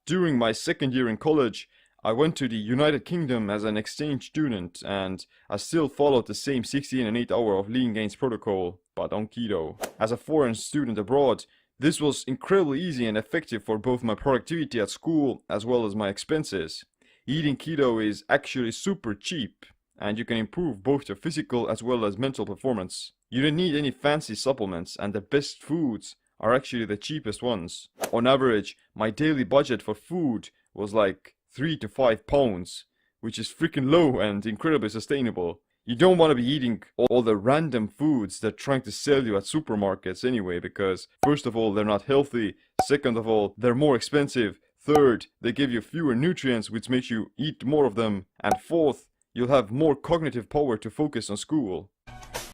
During my second year in college, I went to the United Kingdom as an exchange student, and I still followed the same 16 and 8 hour of lean gains protocol, but on keto. As a foreign student abroad, this was incredibly easy and effective for both my productivity at school as well as my expenses. Eating keto is actually super cheap, and you can improve both your physical as well as mental performance. You don't need any fancy supplements, and the best foods are actually the cheapest ones. On average, my daily budget for food was like 3 to 5 pounds, which is freaking low and incredibly sustainable. You don't want to be eating all the random foods they're trying to sell you at supermarkets anyway, because first of all, they're not healthy, second of all, they're more expensive, third, they give you fewer nutrients which makes you eat more of them, and fourth, you'll have more cognitive power to focus on school.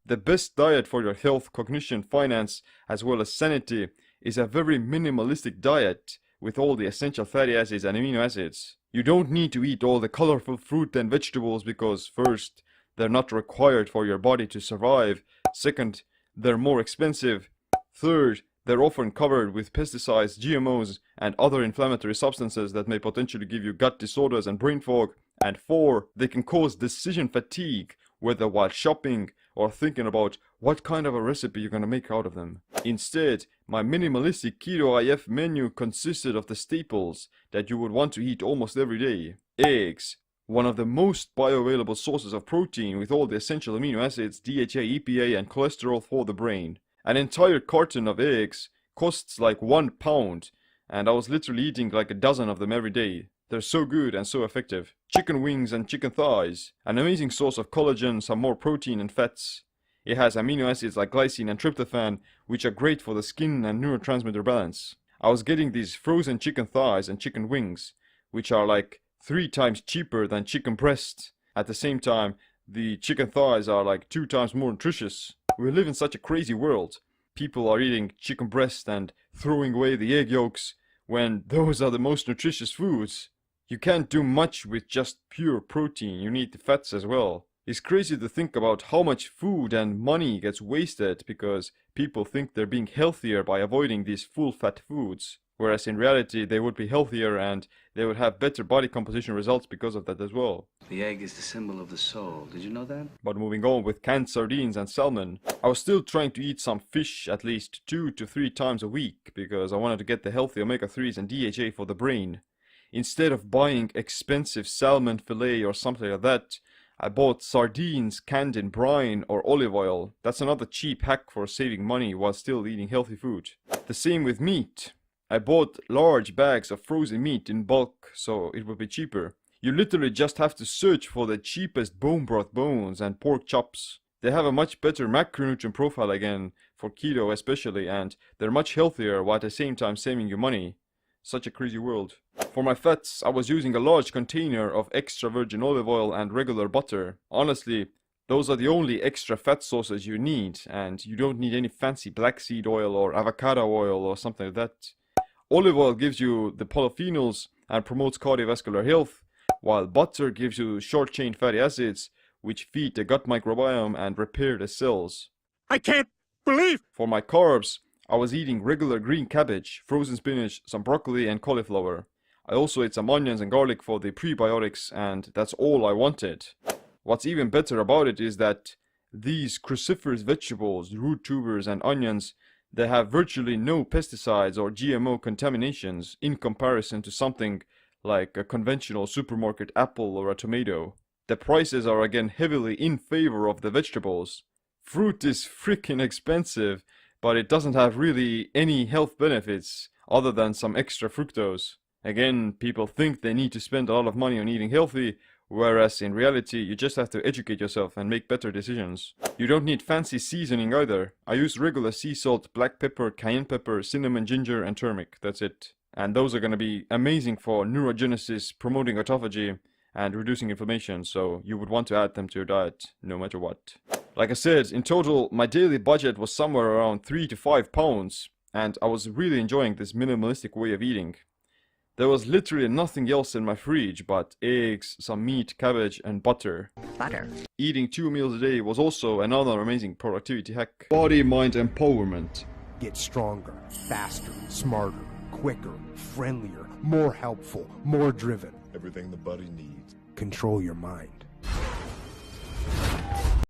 The best diet for your health, cognition, finance, as well as sanity is a very minimalistic diet with all the essential fatty acids and amino acids. You don't need to eat all the colorful fruit and vegetables because first, they're not required for your body to survive. Second, they're more expensive. Third, they're often covered with pesticides, GMOs, and other inflammatory substances that may potentially give you gut disorders and brain fog. And four, they can cause decision fatigue, whether while shopping or thinking about what kind of a recipe you're gonna make out of them. Instead, my minimalistic Keto IF menu consisted of the staples that you would want to eat almost every day. Eggs, one of the most bioavailable sources of protein with all the essential amino acids, DHA, EPA, and cholesterol for the brain. An entire carton of eggs costs like £1, and I was literally eating like a dozen of them every day. They're so good and so effective. Chicken wings and chicken thighs, an amazing source of collagen, some more protein and fats. It has amino acids like glycine and tryptophan, which are great for the skin and neurotransmitter balance. I was getting these frozen chicken thighs and chicken wings, which are like 3 times cheaper than chicken breast. At the same time, the chicken thighs are like 2 times more nutritious. We live in such a crazy world. People are eating chicken breast and throwing away the egg yolks when those are the most nutritious foods. You can't do much with just pure protein, you need the fats as well. It's crazy to think about how much food and money gets wasted because people think they're being healthier by avoiding these full fat foods, whereas in reality they would be healthier and they would have better body composition results because of that as well. The egg is the symbol of the soul. Did you know that? But moving on with canned sardines and salmon, I was still trying to eat some fish at least 2 to 3 times a week because I wanted to get the healthy omega-3s and DHA for the brain. Instead of buying expensive salmon fillet or something like that, I bought sardines canned in brine or olive oil. That's another cheap hack for saving money while still eating healthy food. The same with meat. I bought large bags of frozen meat in bulk so it would be cheaper. You literally just have to search for the cheapest bone broth bones and pork chops. They have a much better macronutrient profile again, for keto especially, and they're much healthier while at the same time saving you money. Such a crazy world. For my fats, I was using a large container of extra virgin olive oil and regular butter. Honestly, those are the only extra fat sources you need, and you don't need any fancy black seed oil or avocado oil or something like that. Olive oil gives you the polyphenols and promotes cardiovascular health, while butter gives you short-chain fatty acids, which feed the gut microbiome and repair the cells. I can't believe! For my carbs, I was eating regular green cabbage, frozen spinach, some broccoli and cauliflower. I also ate some onions and garlic for the prebiotics, and that's all I wanted. What's even better about it is that these cruciferous vegetables, root tubers and onions, they have virtually no pesticides or GMO contaminations in comparison to something like a conventional supermarket apple or a tomato. The prices are again heavily in favor of the vegetables. Fruit is freaking expensive, but it doesn't have really any health benefits other than some extra fructose. Again, people think they need to spend a lot of money on eating healthy, whereas in reality you just have to educate yourself and make better decisions. You don't need fancy seasoning either. I use regular sea salt, black pepper, cayenne pepper, cinnamon, ginger and turmeric. That's it. And those are gonna be amazing for neurogenesis, promoting autophagy, and reducing inflammation, so you would want to add them to your diet no matter what. Like I said, in total my daily budget was somewhere around 3 to 5 pounds, and I was really enjoying this minimalistic way of eating. There was literally nothing else in my fridge but eggs, some meat, cabbage and butter. Eating 2 meals a day was also another amazing productivity hack. Body-mind empowerment. Get stronger, faster, smarter, quicker, friendlier, more helpful, more driven. Everything the buddy needs. Control your mind.